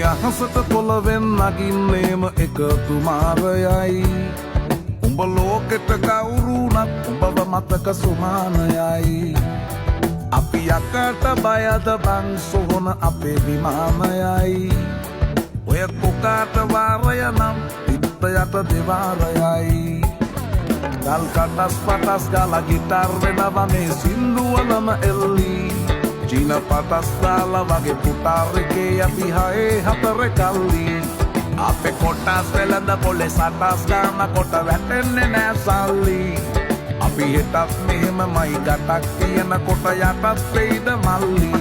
අහසට පොළවෙන් නගින්නේම එක කුමාරයයි උඹ ලෝකෙට කවුරුනත් උඹව මතක සුමානයයි අපි යකට බයද බං සොහොන අපේ විමානයයි ඔය කොකාට වාරය නම් පිත්ත යට දෙවාරයයි ගල් කටස් පටස් ගාලා ගිටාර් වෙනවා මේ සින්දුවලම එල්ලි චීන පටස් දාලා වගේ පුටාර් එකේ අපි හයේ හතර කල්ලි අපේ කොටස් වෙලඳ පොලේ සටස් ගාන කොට වැටෙන්නේ නෑ සල්ලි අපි හෙටත් මෙහෙමමයි ගටක් තියෙන කොට යටත් වෙයිද මල්ලි